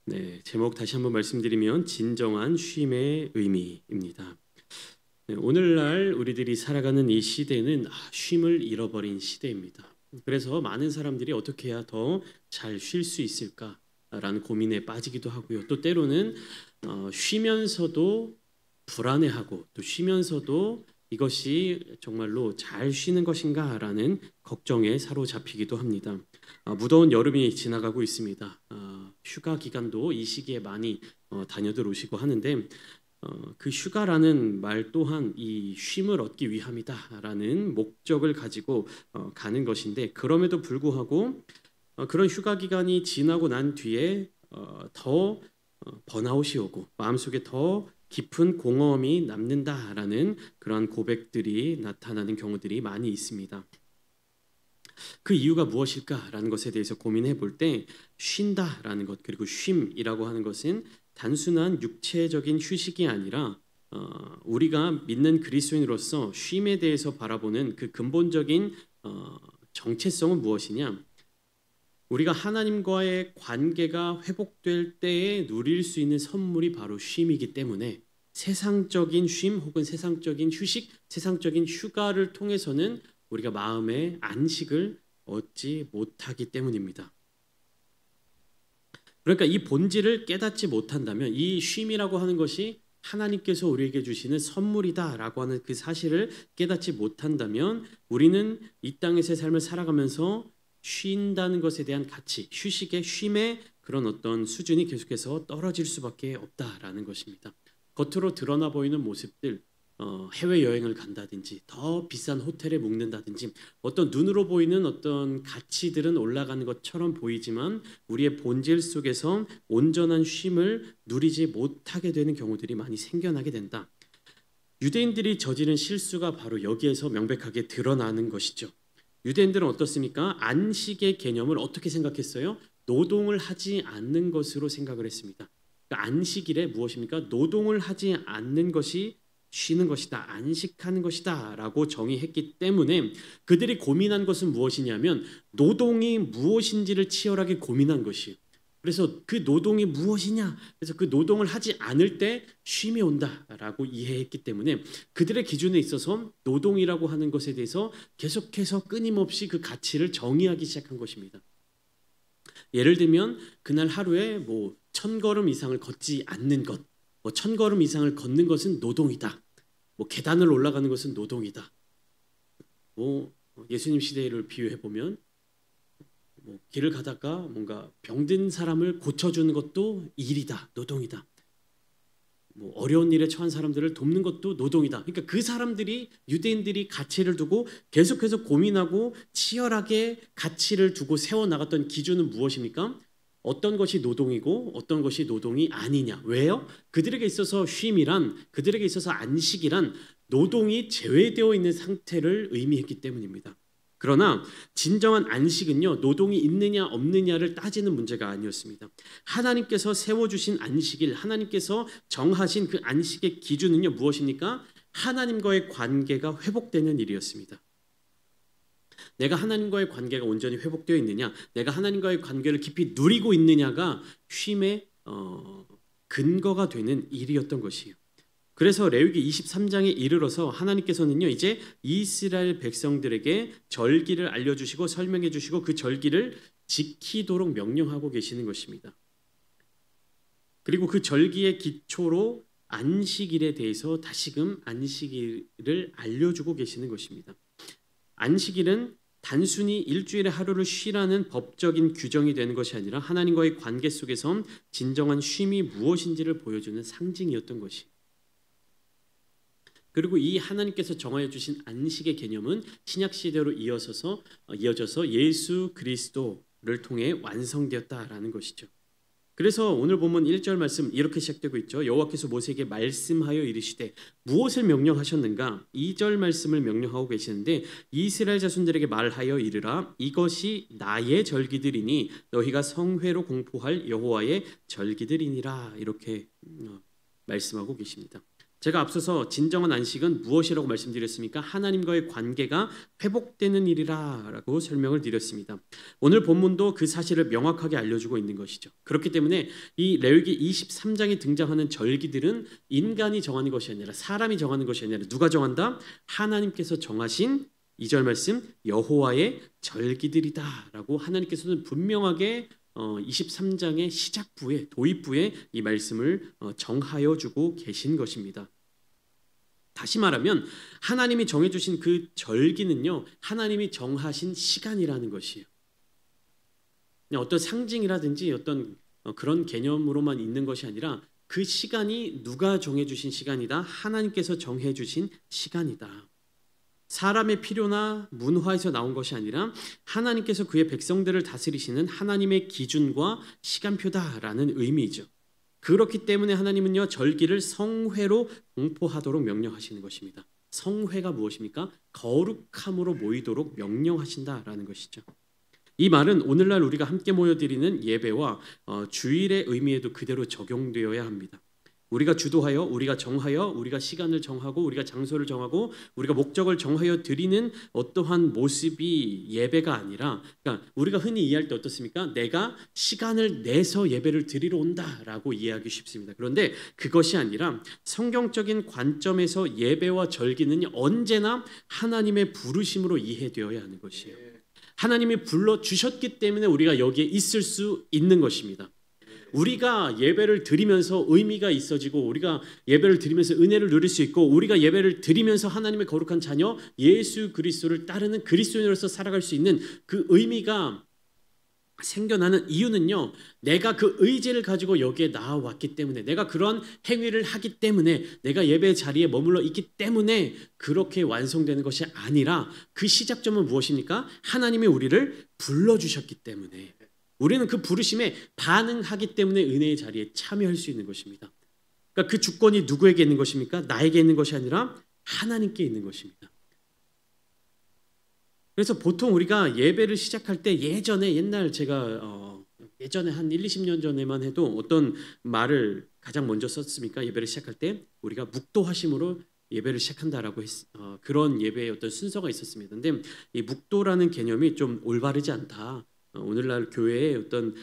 네, 제목 다시 한번 말씀드리면 진정한 쉼의 의미입니다. 네, 오늘날 우리들이 살아가는 이 시대는 쉼을 잃어버린 시대입니다. 그래서 많은 사람들이 어떻게 해야 더 잘 쉴 수 있을까라는 고민에 빠지기도 하고요. 또 때로는 쉬면서도 불안해하고 또 쉬면서도 이것이 정말로 잘 쉬는 것인가라는 걱정에 사로잡히기도 합니다. 무더운 여름이 지나가고 있습니다. 휴가 기간도 이 시기에 많이 다녀들 오시고 하는데 그 휴가라는 말 또한 이 쉼을 얻기 위함이다라는 목적을 가지고 가는 것인데 그럼에도 불구하고 그런 휴가 기간이 지나고 난 뒤에 더 번아웃이 오고 마음속에 더 깊은 공허함이 남는다라는 그러한 고백들이 나타나는 경우들이 많이 있습니다. 그 이유가 무엇일까라는 것에 대해서 고민해 볼 때 쉰다라는 것 그리고 쉼이라고 하는 것은 단순한 육체적인 휴식이 아니라 우리가 믿는 그리스도인으로서 쉼에 대해서 바라보는 그 근본적인 정체성은 무엇이냐? 우리가 하나님과의 관계가 회복될 때에 누릴 수 있는 선물이 바로 쉼이기 때문에 세상적인 쉼 혹은 세상적인 휴식, 세상적인 휴가를 통해서는 우리가 마음의 안식을 얻지 못하기 때문입니다. 그러니까 이 본질을 깨닫지 못한다면 이 쉼이라고 하는 것이 하나님께서 우리에게 주시는 선물이다라고 하는 그 사실을 깨닫지 못한다면 우리는 이 땅에서의 삶을 살아가면서 쉰다는 것에 대한 가치, 휴식의 쉼의 그런 어떤 수준이 계속해서 떨어질 수밖에 없다라는 것입니다. 겉으로 드러나 보이는 모습들, 해외여행을 간다든지 더 비싼 호텔에 묵는다든지 어떤 눈으로 보이는 어떤 가치들은 올라가는 것처럼 보이지만 우리의 본질 속에서 온전한 쉼을 누리지 못하게 되는 경우들이 많이 생겨나게 된다. 유대인들이 저지른 실수가 바로 여기에서 명백하게 드러나는 것이죠. 유대인들은 어떻습니까? 안식의 개념을 어떻게 생각했어요? 노동을 하지 않는 것으로 생각을 했습니다. 그러니까 안식일에 무엇입니까? 노동을 하지 않는 것이 쉬는 것이다, 안식하는 것이다 라고 정의했기 때문에 그들이 고민한 것은 무엇이냐면 노동이 무엇인지를 치열하게 고민한 것이에요. 그래서 그 노동이 무엇이냐? 그래서 그 노동을 하지 않을 때 쉼이 온다라고 이해했기 때문에 그들의 기준에 있어서 노동이라고 하는 것에 대해서 계속해서 끊임없이 그 가치를 정의하기 시작한 것입니다. 예를 들면 그날 하루에 뭐 1000걸음 이상을 걷지 않는 것, 뭐 1000걸음 이상을 걷는 것은 노동이다. 뭐 계단을 올라가는 것은 노동이다. 뭐 예수님 시대를 비유해 보면 뭐 길을 가다가 뭔가 병든 사람을 고쳐주는 것도 일이다, 노동이다. 뭐 어려운 일에 처한 사람들을 돕는 것도 노동이다. 그러니까 그 사람들이 유대인들이 가치를 두고 계속해서 고민하고 치열하게 가치를 두고 세워 나갔던 기준은 무엇입니까? 어떤 것이 노동이고 어떤 것이 노동이 아니냐. 왜요? 그들에게 있어서 쉼이란 그들에게 있어서 안식이란 노동이 제외되어 있는 상태를 의미했기 때문입니다. 그러나 진정한 안식은요, 노동이 있느냐 없느냐를 따지는 문제가 아니었습니다. 하나님께서 세워주신 안식일, 하나님께서 정하신 그 안식의 기준은요, 무엇입니까? 하나님과의 관계가 회복되는 일이었습니다. 내가 하나님과의 관계가 온전히 회복되어 있느냐, 내가 하나님과의 관계를 깊이 누리고 있느냐가 쉼의 근거가 되는 일이었던 것이에요. 그래서 레위기 23장에 이르러서 하나님께서는요 이제 이스라엘 백성들에게 절기를 알려주시고 설명해 주시고 그 절기를 지키도록 명령하고 계시는 것입니다. 그리고 그 절기의 기초로 안식일에 대해서 다시금 안식일을 알려주고 계시는 것입니다. 안식일은 단순히 일주일에 하루를 쉬라는 법적인 규정이 되는 것이 아니라 하나님과의 관계 속에서 진정한 쉼이 무엇인지를 보여주는 상징이었던 것이에요. 그리고 이 하나님께서 정하여 주신 안식의 개념은 신약 시대로 이어져서 예수 그리스도를 통해 완성되었다라는 것이죠. 그래서 오늘 본문 1절 말씀 이렇게 시작되고 있죠. 여호와께서 모세에게 말씀하여 이르시되 무엇을 명령하셨는가? 2절 말씀을 명령하고 계시는데 이스라엘 자손들에게 말하여 이르라 이것이 나의 절기들이니 너희가 성회로 공포할 여호와의 절기들이니라 이렇게 말씀하고 계십니다. 제가 앞서서 진정한 안식은 무엇이라고 말씀드렸습니까? 하나님과의 관계가 회복되는 일이라고 설명을 드렸습니다. 오늘 본문도 그 사실을 명확하게 알려주고 있는 것이죠. 그렇기 때문에 이 레위기 23장에 등장하는 절기들은 인간이 정하는 것이 아니라 사람이 정하는 것이 아니라 누가 정한다? 하나님께서 정하신 2절 말씀 여호와의 절기들이다라고 하나님께서는 분명하게 23장의 시작부에 도입부에 이 말씀을 정하여 주고 계신 것입니다. 다시 말하면 하나님이 정해주신 그 절기는요, 하나님이 정하신 시간이라는 것이에요. 그냥 어떤 상징이라든지 어떤 그런 개념으로만 있는 것이 아니라 그 시간이 누가 정해주신 시간이다? 하나님께서 정해주신 시간이다. 사람의 필요나 문화에서 나온 것이 아니라 하나님께서 그의 백성들을 다스리시는 하나님의 기준과 시간표다라는 의미이죠. 그렇기 때문에 하나님은요 절기를 성회로 공포하도록 명령하시는 것입니다. 성회가 무엇입니까? 거룩함으로 모이도록 명령하신다라는 것이죠. 이 말은 오늘날 우리가 함께 모여드리는 예배와 주일의 의미에도 그대로 적용되어야 합니다. 우리가 주도하여, 우리가 정하여, 우리가 시간을 정하고, 우리가 장소를 정하고, 우리가 목적을 정하여 드리는 어떠한 모습이 예배가 아니라, 그러니까 우리가 흔히 이해할 때 어떻습니까? 내가 시간을 내서 예배를 드리러 온다라고 이해하기 쉽습니다. 그런데 그것이 아니라 성경적인 관점에서 예배와 절기는 언제나 하나님의 부르심으로 이해되어야 하는 것이에요. 하나님이 불러주셨기 때문에 우리가 여기에 있을 수 있는 것입니다. 우리가 예배를 드리면서 의미가 있어지고 우리가 예배를 드리면서 은혜를 누릴 수 있고 우리가 예배를 드리면서 하나님의 거룩한 자녀 예수 그리스도를 따르는 그리스도인으로서 살아갈 수 있는 그 의미가 생겨나는 이유는요, 내가 그 의지를 가지고 여기에 나와왔기 때문에, 내가 그런 행위를 하기 때문에, 내가 예배 자리에 머물러 있기 때문에 그렇게 완성되는 것이 아니라 그 시작점은 무엇입니까? 하나님이 우리를 불러주셨기 때문에, 우리는 그 부르심에 반응하기 때문에 은혜의 자리에 참여할 수 있는 것입니다. 그러니까 그 주권이 누구에게 있는 것입니까? 나에게 있는 것이 아니라 하나님께 있는 것입니다. 그래서 보통 우리가 예배를 시작할 때 옛날 제가 예전에 한 1, 20년 전에만 해도 어떤 말을 가장 먼저 썼습니까? 예배를 시작할 때 우리가 묵도하심으로 예배를 시작한다라고 그런 예배의 어떤 순서가 있었습니다. 근데 이 묵도라는 개념이 좀 올바르지 않다. 오늘날 교회의 어떤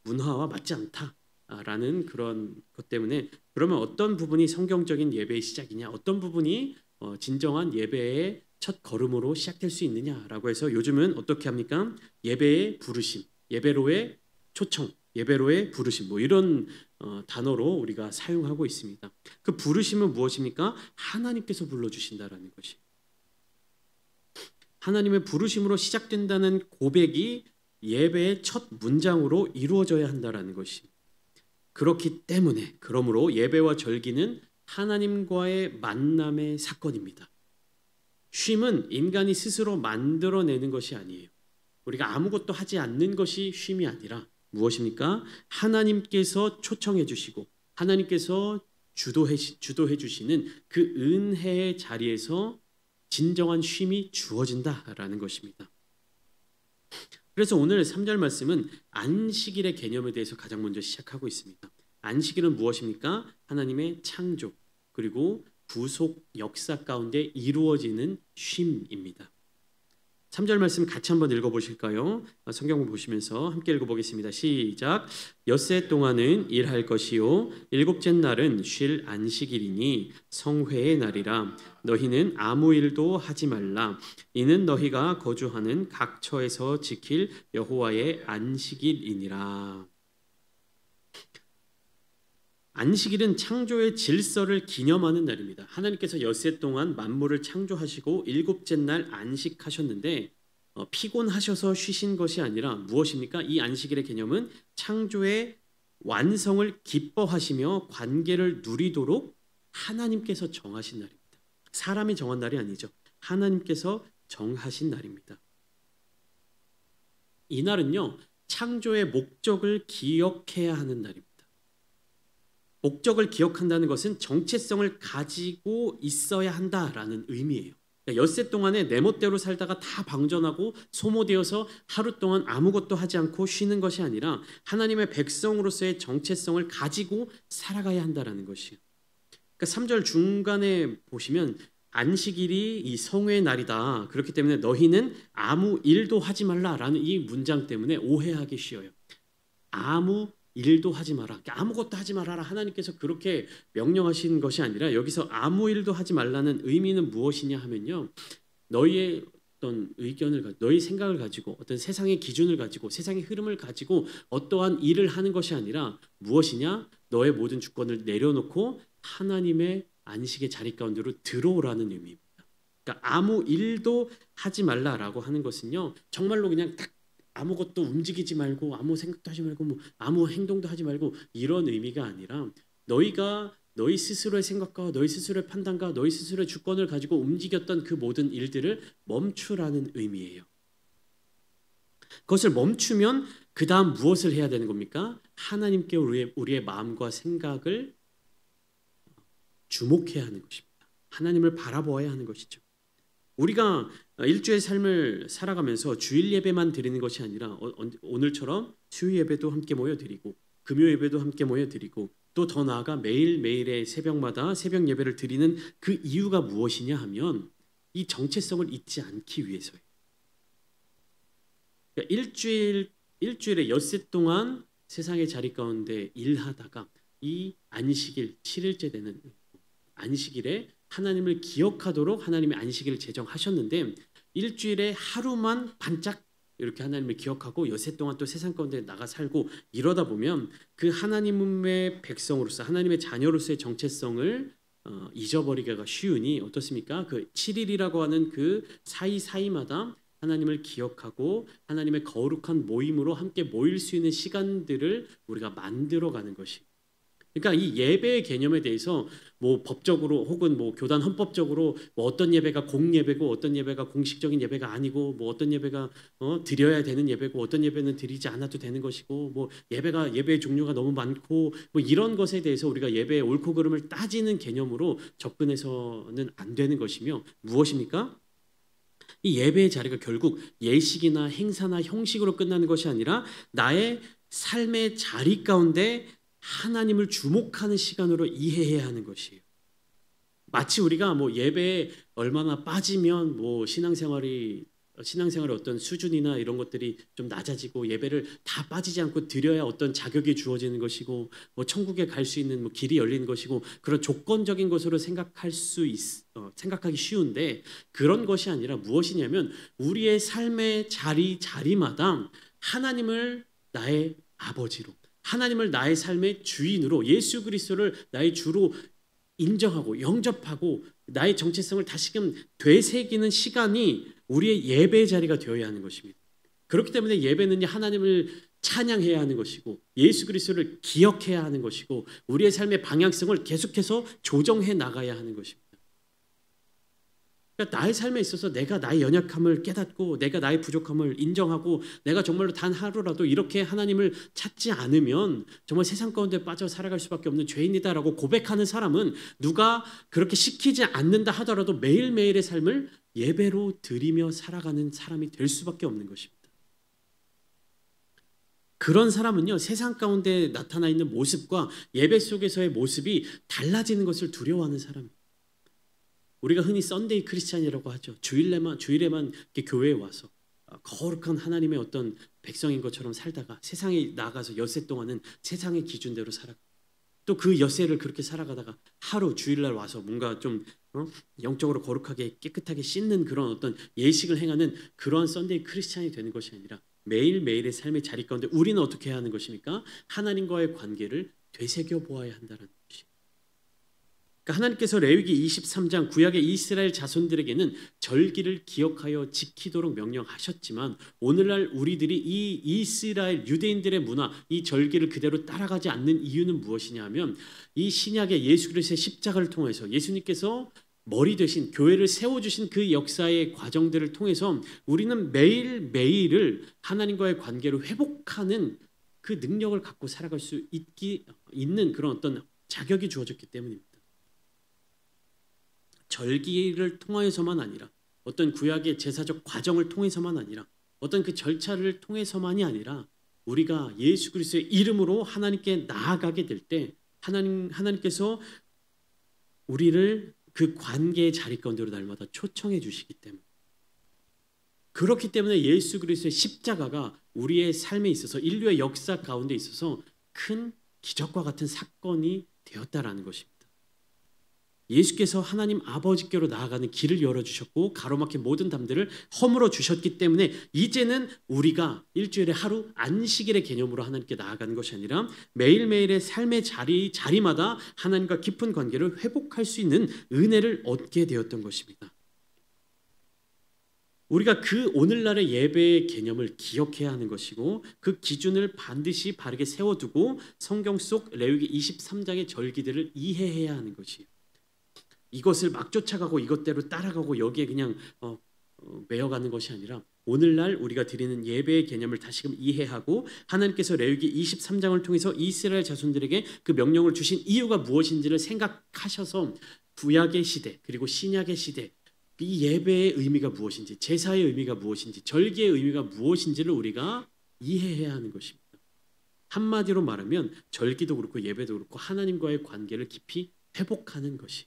문화와 맞지 않다라는 그런 것 때문에 그러면 어떤 부분이 성경적인 예배의 시작이냐, 어떤 부분이 진정한 예배의 첫 걸음으로 시작될 수 있느냐라고 해서 요즘은 어떻게 합니까? 예배의 부르심, 예배로의 초청, 예배로의 부르심 뭐 이런 단어로 우리가 사용하고 있습니다. 그 부르심은 무엇입니까? 하나님께서 불러주신다라는 것이. 하나님의 부르심으로 시작된다는 고백이 예배의 첫 문장으로 이루어져야 한다라는 것이. 그렇기 때문에 그러므로 예배와 절기는 하나님과의 만남의 사건입니다. 쉼은 인간이 스스로 만들어내는 것이 아니에요. 우리가 아무것도 하지 않는 것이 쉼이 아니라 무엇입니까? 하나님께서 초청해 주시고 하나님께서 주도해 주시는 그 은혜의 자리에서 진정한 쉼이 주어진다라는 것입니다. 그래서 오늘 3절 말씀은 안식일의 개념에 대해서 가장 먼저 시작하고 있습니다. 안식일은 무엇입니까? 하나님의 창조 그리고 구속 역사 가운데 이루어지는 쉼입니다. 3절 말씀 같이 한번 읽어보실까요? 성경 보시면서 함께 읽어보겠습니다. 시작. 엿새 동안은 일할 것이요 일곱째 날은 쉴 안식일이니 성회의 날이라. 너희는 아무 일도 하지 말라. 이는 너희가 거주하는 각 처에서 지킬 여호와의 안식일이니라. 안식일은 창조의 질서를 기념하는 날입니다. 하나님께서 엿새 동안 만물을 창조하시고 일곱째 날 안식하셨는데 피곤하셔서 쉬신 것이 아니라 무엇입니까? 이 안식일의 개념은 창조의 완성을 기뻐하시며 관계를 누리도록 하나님께서 정하신 날입니다. 사람이 정한 날이 아니죠. 하나님께서 정하신 날입니다. 이 날은요, 창조의 목적을 기억해야 하는 날입니다. 목적을 기억한다는 것은 정체성을 가지고 있어야 한다라는 의미예요. 그러니까 엿새 동안에 내 멋대로 살다가 다 방전하고 소모되어서 하루 동안 아무것도 하지 않고 쉬는 것이 아니라 하나님의 백성으로서의 정체성을 가지고 살아가야 한다라는 것이에요. 그러니까 3절 중간에 보시면 안식일이 이 성회의 날이다. 그렇기 때문에 너희는 아무 일도 하지 말라라는 이 문장 때문에 오해하기 쉬워요. 아무 일도 하지 마라. 그러니까 아무것도 하지 말아라. 하나님께서 그렇게 명령하신 것이 아니라 여기서 아무 일도 하지 말라는 의미는 무엇이냐 하면요. 너희의 어떤 의견을, 너희 생각을 가지고 어떤 세상의 기준을 가지고 세상의 흐름을 가지고 어떠한 일을 하는 것이 아니라 무엇이냐? 너의 모든 주권을 내려놓고 하나님의 안식의 자리 가운데로 들어오라는 의미입니다. 그러니까 아무 일도 하지 말라라고 하는 것은요. 정말로 그냥 딱 아무것도 움직이지 말고 아무 생각도 하지 말고 뭐 아무 행동도 하지 말고 이런 의미가 아니라 너희가 너희 스스로의 생각과 너희 스스로의 판단과 너희 스스로의 주권을 가지고 움직였던 그 모든 일들을 멈추라는 의미예요. 그것을 멈추면 그 다음 무엇을 해야 되는 겁니까? 하나님께 우리의 마음과 생각을 주목해야 하는 것입니다. 하나님을 바라보아야 하는 것이죠. 우리가 일주의 삶을 살아가면서 주일 예배만 드리는 것이 아니라 오늘처럼 수요 예배도 함께 모여 드리고 금요 예배도 함께 모여 드리고 또 더 나아가 매일매일의 새벽마다 새벽 예배를 드리는 그 이유가 무엇이냐 하면 이 정체성을 잊지 않기 위해서예요. 그러니까 일주일에 엿새 동안 세상의 자리 가운데 일하다가 이 안식일 7일째 되는 안식일에 하나님을 기억하도록 하나님의 안식일을 제정하셨는데 일주일에 하루만 반짝 이렇게 하나님을 기억하고 엿새 동안 또 세상 가운데 나가 살고 이러다 보면 그 하나님의 백성으로서 하나님의 자녀로서의 정체성을 잊어버리기가 쉬우니 어떻습니까? 그 7일이라고 하는 그 사이사이마다 하나님을 기억하고 하나님의 거룩한 모임으로 함께 모일 수 있는 시간들을 우리가 만들어가는 것이. 그러니까 이 예배의 개념에 대해서 뭐 법적으로 혹은 뭐 교단 헌법적으로 뭐 어떤 예배가 공예배고 어떤 예배가 공식적인 예배가 아니고 뭐 어떤 예배가 드려야 되는 예배고 어떤 예배는 드리지 않아도 되는 것이고 뭐 예배의 종류가 너무 많고 뭐 이런 것에 대해서 우리가 예배의 옳고 그름을 따지는 개념으로 접근해서는 안 되는 것이며 무엇입니까? 이 예배의 자리가 결국 예식이나 행사나 형식으로 끝나는 것이 아니라 나의 삶의 자리 가운데 하나님을 주목하는 시간으로 이해해야 하는 것이에요. 마치 우리가 뭐 예배에 얼마나 빠지면 뭐 신앙생활의 어떤 수준이나 이런 것들이 좀 낮아지고 예배를 다 빠지지 않고 드려야 어떤 자격이 주어지는 것이고 뭐 천국에 갈 수 있는 뭐 길이 열리는 것이고 그런 조건적인 것으로 생각하기 쉬운데 그런 것이 아니라 무엇이냐면 우리의 삶의 자리마다 하나님을 나의 아버지로 하나님을 나의 삶의 주인으로 예수 그리스도를 나의 주로 인정하고 영접하고 나의 정체성을 다시금 되새기는 시간이 우리의 예배의 자리가 되어야 하는 것입니다. 그렇기 때문에 예배는 하나님을 찬양해야 하는 것이고 예수 그리스도를 기억해야 하는 것이고 우리의 삶의 방향성을 계속해서 조정해 나가야 하는 것입니다. 그러니까 나의 삶에 있어서 내가 나의 연약함을 깨닫고 내가 나의 부족함을 인정하고 내가 정말로 단 하루라도 이렇게 하나님을 찾지 않으면 정말 세상 가운데 빠져 살아갈 수밖에 없는 죄인이다라고 고백하는 사람은 누가 그렇게 시키지 않는다 하더라도 매일매일의 삶을 예배로 드리며 살아가는 사람이 될 수밖에 없는 것입니다. 그런 사람은요 세상 가운데 나타나 있는 모습과 예배 속에서의 모습이 달라지는 것을 두려워하는 사람입니다. 우리가 흔히 썬데이 크리스찬이라고 하죠. 주일에만 이렇게 교회에 와서 거룩한 하나님의 어떤 백성인 것처럼 살다가 세상에 나가서 엿새 동안은 세상의 기준대로 살아가. 또 그 엿새를 그렇게 살아가다가 하루 주일날 와서 뭔가 좀 영적으로 거룩하게 깨끗하게 씻는 그런 어떤 예식을 행하는 그런 썬데이 크리스찬이 되는 것이 아니라 매일매일의 삶의 자리 가운데 우리는 어떻게 해야 하는 것입니까? 하나님과의 관계를 되새겨 보아야 한다는 것입니다. 그러니까 하나님께서 레위기 23장 구약의 이스라엘 자손들에게는 절기를 기억하여 지키도록 명령하셨지만 오늘날 우리들이 이 이스라엘 유대인들의 문화, 이 절기를 그대로 따라가지 않는 이유는 무엇이냐 하면 이 신약의 예수 그리스도의 십자가를 통해서 예수님께서 머리 되신 교회를 세워주신 그 역사의 과정들을 통해서 우리는 매일매일을 하나님과의 관계를 회복하는 그 능력을 갖고 살아갈 수 있는 그런 어떤 자격이 주어졌기 때문입니다. 절기를 통하여서만 아니라 어떤 구약의 제사적 과정을 통해서만 아니라 어떤 그 절차를 통해서만이 아니라 우리가 예수 그리스도의 이름으로 하나님께 나아가게 될 때 하나님께서 우리를 그 관계의 자리 가운데로 날마다 초청해 주시기 때문에, 그렇기 때문에 예수 그리스도의 십자가가 우리의 삶에 있어서, 인류의 역사 가운데 있어서 큰 기적과 같은 사건이 되었다라는 것입니다. 예수께서 하나님 아버지께로 나아가는 길을 열어주셨고 가로막힌 모든 담들을 허물어 주셨기 때문에 이제는 우리가 일주일에 하루 안식일의 개념으로 하나님께 나아가는 것이 아니라 매일매일의 삶의 자리마다 하나님과 깊은 관계를 회복할 수 있는 은혜를 얻게 되었던 것입니다. 우리가 그 오늘날의 예배의 개념을 기억해야 하는 것이고, 그 기준을 반드시 바르게 세워두고 성경 속 레위기 23장의 절기들을 이해해야 하는 것이에요. 이것을 막 쫓아가고 이것대로 따라가고 여기에 그냥 매여가는 것이 아니라, 오늘날 우리가 드리는 예배의 개념을 다시금 이해하고 하나님께서 레위기 23장을 통해서 이스라엘 자손들에게 그 명령을 주신 이유가 무엇인지를 생각하셔서 구약의 시대 그리고 신약의 시대, 이 예배의 의미가 무엇인지, 제사의 의미가 무엇인지, 절기의 의미가 무엇인지를 우리가 이해해야 하는 것입니다. 한마디로 말하면 절기도 그렇고 예배도 그렇고 하나님과의 관계를 깊이 회복하는 것이,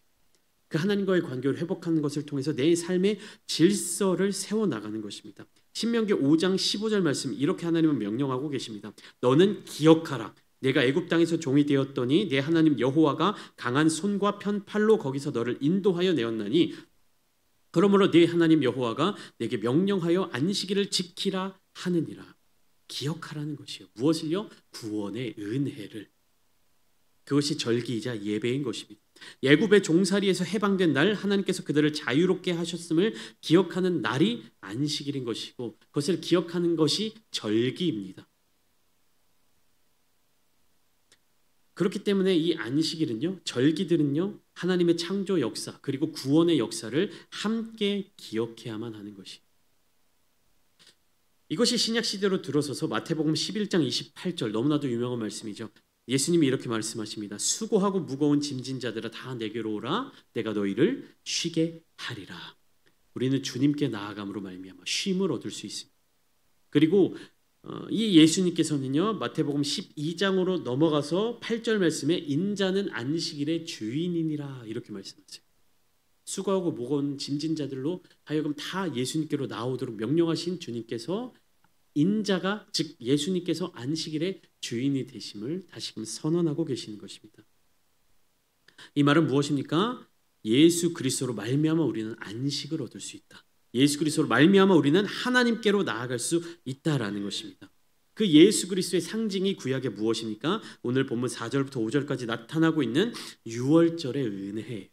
그 하나님과의 관계를 회복하는 것을 통해서 내 삶의 질서를 세워나가는 것입니다. 신명기 5장 15절 말씀, 이렇게 하나님은 명령하고 계십니다. 너는 기억하라. 내가 애굽 땅에서 종이 되었더니 내 하나님 여호와가 강한 손과 편 팔로 거기서 너를 인도하여 내었나니, 그러므로 네 하나님 여호와가 내게 명령하여 안식일을 지키라 하느니라. 기억하라는 것이요. 무엇을요? 구원의 은혜를. 그것이 절기이자 예배인 것입니다. 애굽의 종살이에서 해방된 날, 하나님께서 그들을 자유롭게 하셨음을 기억하는 날이 안식일인 것이고, 그것을 기억하는 것이 절기입니다. 그렇기 때문에 이 안식일은요, 절기들은요, 하나님의 창조 역사 그리고 구원의 역사를 함께 기억해야만 하는 것이, 이것이 신약 시대로 들어서서 마태복음 11장 28절, 너무나도 유명한 말씀이죠. 예수님이 이렇게 말씀하십니다. 수고하고 무거운 짐진 자들아 다 내게로 오라. 내가 너희를 쉬게 하리라. 우리는 주님께 나아감으로 말미암아 쉼을 얻을 수 있습니다. 그리고 이 예수님께서는요, 마태복음 12장으로 넘어가서 8절 말씀에 인자는 안식일의 주인이니라 이렇게 말씀하세요. 수고하고 무거운 짐진 자들로 하여금 다 예수님께로 나오도록 명령하신 주님께서, 인자가 즉 예수님께서 안식일의 주인이 되심을 다시금 선언하고 계시는 것입니다. 이 말은 무엇입니까? 예수 그리스도로 말미암아 우리는 안식을 얻을 수 있다. 예수 그리스도로 말미암아 우리는 하나님께로 나아갈 수 있다라는 것입니다. 그 예수 그리스도의 상징이 구약에 무엇입니까? 오늘 본문 4절부터 5절까지 나타나고 있는 유월절의 은혜예요.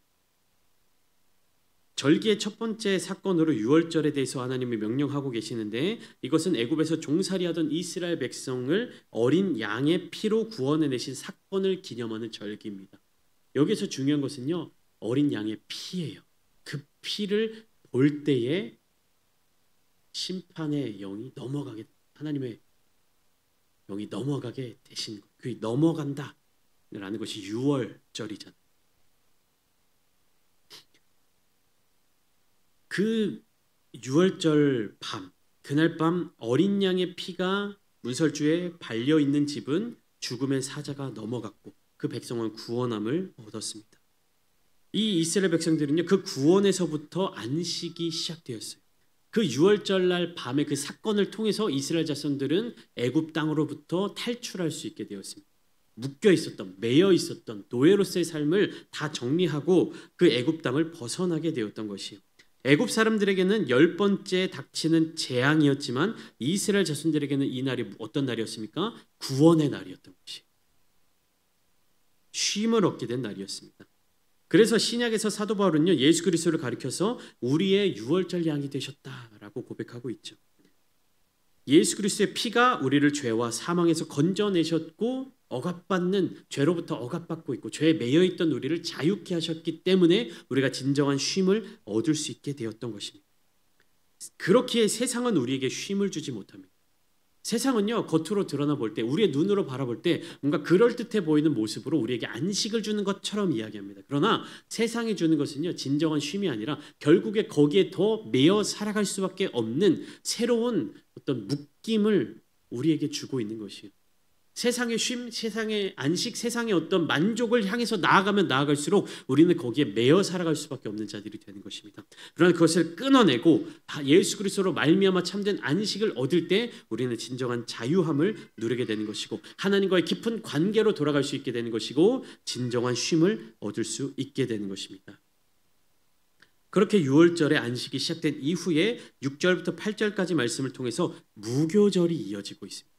절기의 첫 번째 사건으로 유월절에 대해서 하나님이 명령하고 계시는데, 이것은 애굽에서 종살이하던 이스라엘 백성을 어린 양의 피로 구원해내신 사건을 기념하는 절기입니다. 여기서 중요한 것은요, 어린 양의 피예요. 그 피를 볼 때에 심판의 영이 넘어가게, 하나님의 영이 넘어가게 되신 것, 그 넘어간다라는 것이 유월절이잖아요. 그 유월절 밤, 그날 밤 어린 양의 피가 문설주에 발려 있는 집은 죽음의 사자가 넘어갔고 그 백성은 구원함을 얻었습니다. 이 이스라엘 백성들은요, 그 구원에서부터 안식이 시작되었어요. 그 유월절날 밤의 그 사건을 통해서 이스라엘 자손들은 애굽 땅으로부터 탈출할 수 있게 되었습니다. 묶여 있었던, 매여 있었던 노예로서의 삶을 다 정리하고 그 애굽 땅을 벗어나게 되었던 것이에요. 애굽 사람들에게는 10번째 닥치는 재앙이었지만 이스라엘 자손들에게는 이 날이 어떤 날이었습니까? 구원의 날이었던 것이에요. 쉼을 얻게 된 날이었습니다. 그래서 신약에서 사도 바울은요, 예수 그리스도를 가리켜서 우리의 유월절 양이 되셨다라고 고백하고 있죠. 예수 그리스도의 피가 우리를 죄와 사망에서 건져내셨고, 억압받는, 죄로부터 억압받고 있고 죄에 매여있던 우리를 자유케 하셨기 때문에 우리가 진정한 쉼을 얻을 수 있게 되었던 것입니다. 그렇기에 세상은 우리에게 쉼을 주지 못합니다. 세상은요, 겉으로 드러나 볼 때, 우리의 눈으로 바라볼 때 뭔가 그럴듯해 보이는 모습으로 우리에게 안식을 주는 것처럼 이야기합니다. 그러나 세상이 주는 것은요, 진정한 쉼이 아니라 결국에 거기에 더 매여 살아갈 수밖에 없는 새로운 어떤 묶임을 우리에게 주고 있는 것이에요. 세상의 쉼, 세상의 안식, 세상의 어떤 만족을 향해서 나아가면 나아갈수록 우리는 거기에 매여 살아갈 수밖에 없는 자들이 되는 것입니다. 그러나 그것을 끊어내고 예수 그리스도로 말미암아 참된 안식을 얻을 때 우리는 진정한 자유함을 누리게 되는 것이고 하나님과의 깊은 관계로 돌아갈 수 있게 되는 것이고 진정한 쉼을 얻을 수 있게 되는 것입니다. 그렇게 6월절의 안식이 시작된 이후에 6절부터 8절까지 말씀을 통해서 무교절이 이어지고 있습니다.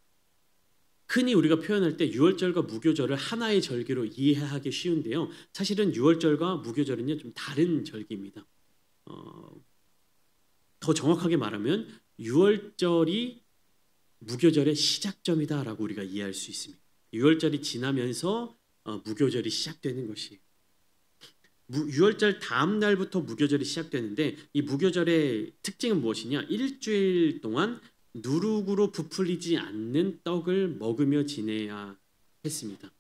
흔히 우리가 표현할 때 6월절과 무교절을 하나의 절기로 이해하기 쉬운데요. 사실은 6월절과 무교절은요 좀 다른 절기입니다. 더 정확하게 말하면 6월절이 무교절의 시작점이다라고 우리가 이해할 수 있습니다. 6월절이 지나면서 무교절이 시작되는 것이에요. 6월절 다음 날부터 무교절이 시작되는데 이 무교절의 특징은 무엇이냐? 일주일 동안 누룩으로 부풀리지 않는 떡을 먹으며 지내야 했습니다.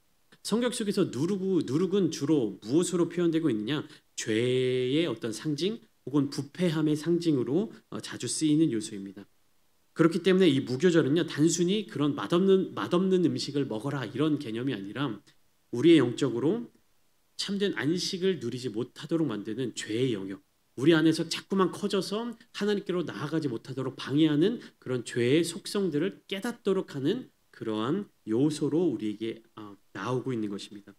성경 속에서 누룩은 주로 무엇으로 표현되고 있느냐? 죄의 어떤 상징 혹은 부패함의 상징으로 자주 쓰이는 요소입니다. 그렇기 때문에 이 무교절은요 단순히 그런 맛없는 음식을 먹어라 이런 개념이 아니라 우리의 영적으로 참된 안식을 누리지 못하도록 만드는 죄의 영역, 우리 안에서 자꾸만 커져서 하나님께로 나아가지 못하도록 방해하는 그런 죄의 속성들을 깨닫도록 하는 그러한 요소로 우리에게 나오고 있는 것입니다.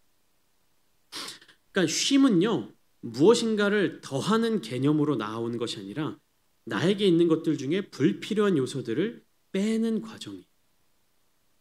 그러니까 쉼은요 무엇인가를 더하는 개념으로 나오는 것이 아니라 나에게 있는 것들 중에 불필요한 요소들을 빼는 과정이에요.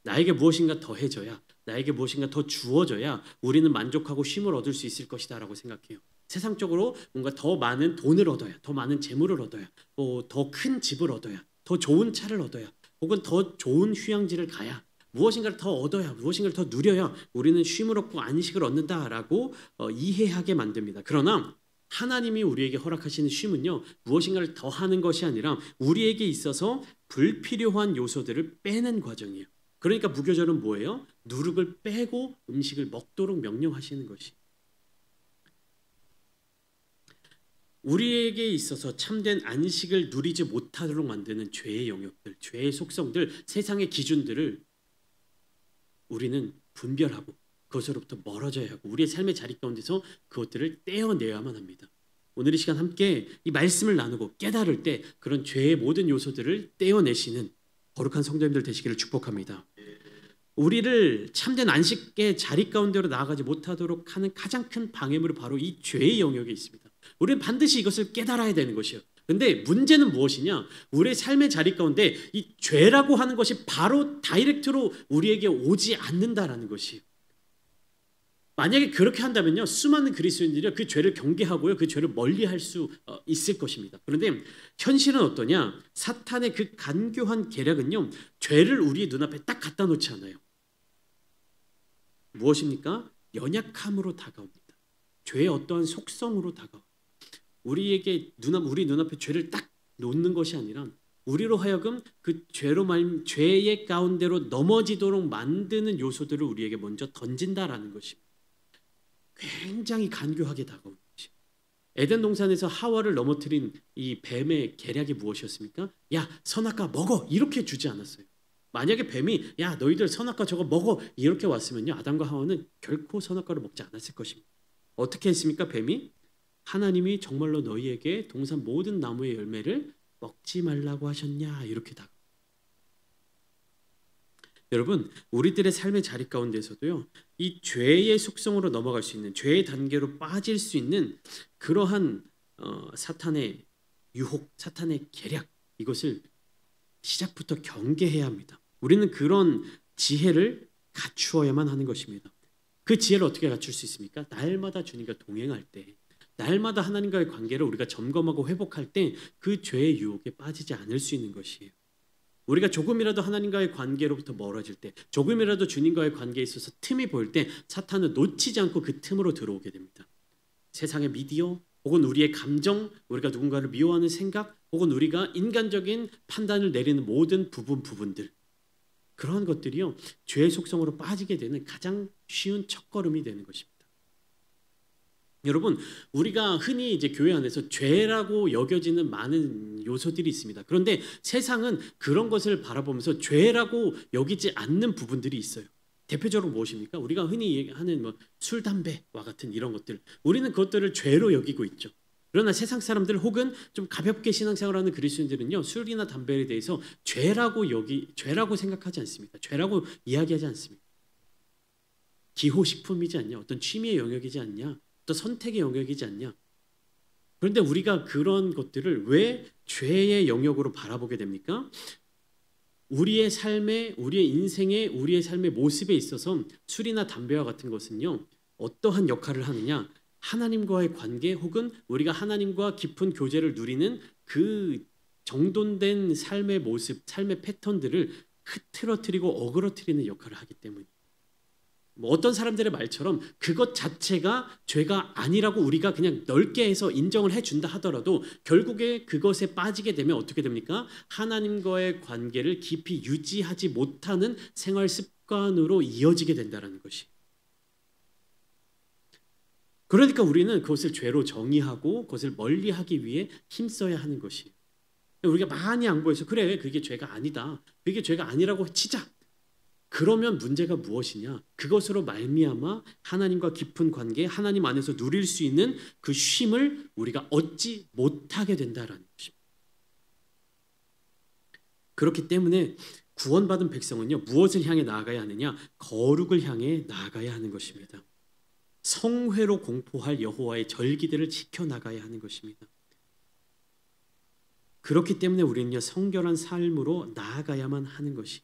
나에게 무엇인가 더해져야, 나에게 무엇인가 더 주어져야 우리는 만족하고 쉼을 얻을 수 있을 것이다 라고 생각해요. 세상적으로 뭔가 더 많은 돈을 얻어야, 더 많은 재물을 얻어야, 더 큰 집을 얻어야, 더 좋은 차를 얻어야, 혹은 더 좋은 휴양지를 가야, 무엇인가를 더 얻어야, 무엇인가를 더 누려야 우리는 쉼을 얻고 안식을 얻는다라고 이해하게 만듭니다. 그러나 하나님이 우리에게 허락하시는 쉼은요 무엇인가를 더하는 것이 아니라 우리에게 있어서 불필요한 요소들을 빼는 과정이에요. 그러니까 무교절은 뭐예요? 누룩을 빼고 음식을 먹도록 명령하시는 것이. 우리에게 있어서 참된 안식을 누리지 못하도록 만드는 죄의 영역들, 죄의 속성들, 세상의 기준들을 우리는 분별하고 그것으로부터 멀어져야 하고 우리의 삶의 자리 가운데서 그것들을 떼어내야만 합니다. 오늘 이 시간 함께 이 말씀을 나누고 깨달을 때 그런 죄의 모든 요소들을 떼어내시는 거룩한 성도님들 되시기를 축복합니다. 우리를 참된 안식의 자리 가운데로 나아가지 못하도록 하는 가장 큰 방해물이 바로 이 죄의 영역에 있습니다. 우리는 반드시 이것을 깨달아야 되는 것이에요. 근데 문제는 무엇이냐? 우리의 삶의 자리 가운데 이 죄라고 하는 것이 바로 다이렉트로 우리에게 오지 않는다라는 것이에요. 만약에 그렇게 한다면요 수많은 그리스도인들이 그 죄를 경계하고요 그 죄를 멀리할 수 있을 것입니다. 그런데 현실은 어떠냐? 사탄의 그 간교한 계략은요 죄를 우리 눈앞에 딱 갖다 놓지 않아요. 무엇입니까? 연약함으로 다가옵니다. 죄의 어떠한 속성으로 다가옵니다. 우리 눈앞에 죄를 딱 놓는 것이 아니라 우리로 하여금 그 죄의 가운데로 넘어지도록 만드는 요소들을 우리에게 먼저 던진다라는 것입니다. 굉장히 간교하게 다가오는 것이. 에덴 동산에서 하와를 넘어뜨린 이 뱀의 계략이 무엇이었습니까? 야 선악과 먹어 이렇게 주지 않았어요. 만약에 뱀이 야 너희들 선악과 저거 먹어 이렇게 왔으면요 아담과 하와는 결코 선악과를 먹지 않았을 것입니다. 어떻게 했습니까? 뱀이 하나님이 정말로 너희에게 동산 모든 나무의 열매를 먹지 말라고 하셨냐 이렇게 다가옵니다. 여러분 우리들의 삶의 자리 가운데서도요 이 죄의 속성으로 넘어갈 수 있는 죄의 단계로 빠질 수 있는 그러한 사탄의 유혹, 사탄의 계략 이것을 시작부터 경계해야 합니다. 우리는 그런 지혜를 갖추어야만 하는 것입니다. 그 지혜를 어떻게 갖출 수 있습니까? 날마다 주님과 동행할 때, 날마다 하나님과의 관계를 우리가 점검하고 회복할 때 그 죄의 유혹에 빠지지 않을 수 있는 것이에요. 우리가 조금이라도 하나님과의 관계로부터 멀어질 때, 조금이라도 주님과의 관계에 있어서 틈이 보일 때 사탄은 놓치지 않고 그 틈으로 들어오게 됩니다. 세상의 미디어 혹은 우리의 감정, 우리가 누군가를 미워하는 생각 혹은 우리가 인간적인 판단을 내리는 모든 부분들 그러한 것들이요 죄의 속성으로 빠지게 되는 가장 쉬운 첫걸음이 되는 것입니다. 여러분 우리가 흔히 이제 교회 안에서 죄라고 여겨지는 많은 요소들이 있습니다. 그런데 세상은 그런 것을 바라보면서 죄라고 여기지 않는 부분들이 있어요. 대표적으로 무엇입니까? 우리가 흔히 얘기하는 뭐 술, 담배와 같은 이런 것들. 우리는 그것들을 죄로 여기고 있죠. 그러나 세상 사람들 혹은 좀 가볍게 신앙생활하는 그리스도인들은요, 술이나 담배에 대해서 죄라고 생각하지 않습니다. 죄라고 이야기하지 않습니다. 기호식품이지 않냐? 어떤 취미의 영역이지 않냐? 어떤 선택의 영역이지 않냐? 그런데 우리가 그런 것들을 왜 죄의 영역으로 바라보게 됩니까? 우리의 삶에, 우리의 인생에, 우리의 삶의 모습에 있어서 술이나 담배와 같은 것은요, 어떠한 역할을 하느냐? 하나님과의 관계 혹은 우리가 하나님과 깊은 교제를 누리는 그 정돈된 삶의 모습, 삶의 패턴들을 흐트러뜨리고 어그러뜨리는 역할을 하기 때문이에요. 뭐 어떤 사람들의 말처럼 그것 자체가 죄가 아니라고 우리가 그냥 넓게 해서 인정을 해준다 하더라도 결국에 그것에 빠지게 되면 어떻게 됩니까? 하나님과의 관계를 깊이 유지하지 못하는 생활 습관으로 이어지게 된다는 것이. 그러니까 우리는 그것을 죄로 정의하고 그것을 멀리하기 위해 힘써야 하는 것이에요. 우리가 많이 양보해서 그래 그게 죄가 아니다. 그게 죄가 아니라고 치자. 그러면 문제가 무엇이냐? 그것으로 말미암아 하나님과 깊은 관계, 하나님 안에서 누릴 수 있는 그 쉼을 우리가 얻지 못하게 된다라는 것입니다. 그렇기 때문에 구원받은 백성은요, 무엇을 향해 나아가야 하느냐? 거룩을 향해 나아가야 하는 것입니다. 성회로 공포할 여호와의 절기들을 지켜나가야 하는 것입니다. 그렇기 때문에 우리는요, 성결한 삶으로 나아가야만 하는 것이.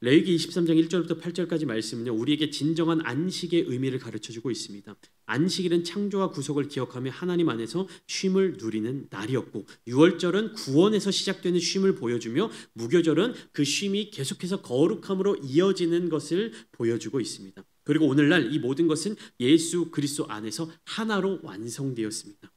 레위기 23장 1절부터 8절까지 말씀은요, 우리에게 진정한 안식의 의미를 가르쳐주고 있습니다. 안식일은 창조와 구속을 기억하며 하나님 안에서 쉼을 누리는 날이었고, 유월절은 구원에서 시작되는 쉼을 보여주며, 무교절은 그 쉼이 계속해서 거룩함으로 이어지는 것을 보여주고 있습니다. 그리고 오늘날 이 모든 것은 예수 그리스도 안에서 하나로 완성되었습니다.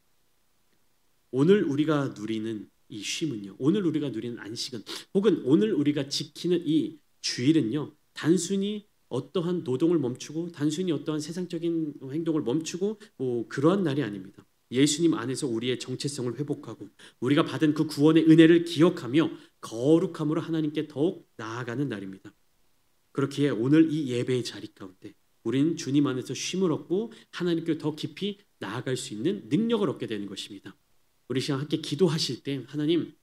오늘 우리가 누리는 이 쉼은요, 오늘 우리가 누리는 안식은, 혹은 오늘 우리가 지키는 이 주일은요, 단순히 어떠한 노동을 멈추고 단순히 어떠한 세상적인 행동을 멈추고 뭐 그러한 날이 아닙니다. 예수님 안에서 우리의 정체성을 회복하고 우리가 받은 그 구원의 은혜를 기억하며 거룩함으로 하나님께 더욱 나아가는 날입니다. 그렇기에 오늘 이 예배의 자리 가운데 우리는 주님 안에서 쉼을 얻고 하나님께 더 깊이 나아갈 수 있는 능력을 얻게 되는 것입니다. 우리 시간 함께 기도하실 때 하나님,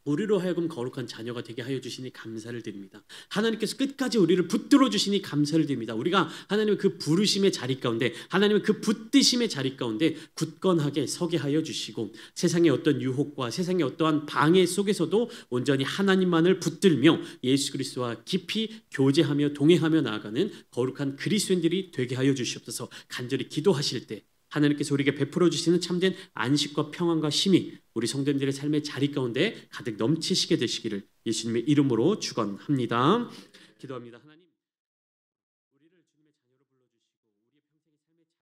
우리로 하여금 거룩한 자녀가 되게 하여 주시니 감사를 드립니다. 하나님께서 끝까지 우리를 붙들어 주시니 감사를 드립니다. 우리가 하나님의 그 부르심의 자리 가운데, 하나님의 그 붙드심의 자리 가운데 굳건하게 서게 하여 주시고, 세상의 어떤 유혹과 세상의 어떠한 방해 속에서도 온전히 하나님만을 붙들며 예수 그리스도와 깊이 교제하며 동행하며 나아가는 거룩한 그리스도인들이 되게 하여 주시옵소서. 간절히 기도하실 때 하나님께서 우리에게 베풀어 주시는 참된 안식과 평안과 쉼이 우리 성도님들의 삶의 자리 가운데 가득 넘치시게 되시기를 예수님의 이름으로 축원합니다. 기도합니다. 하나님.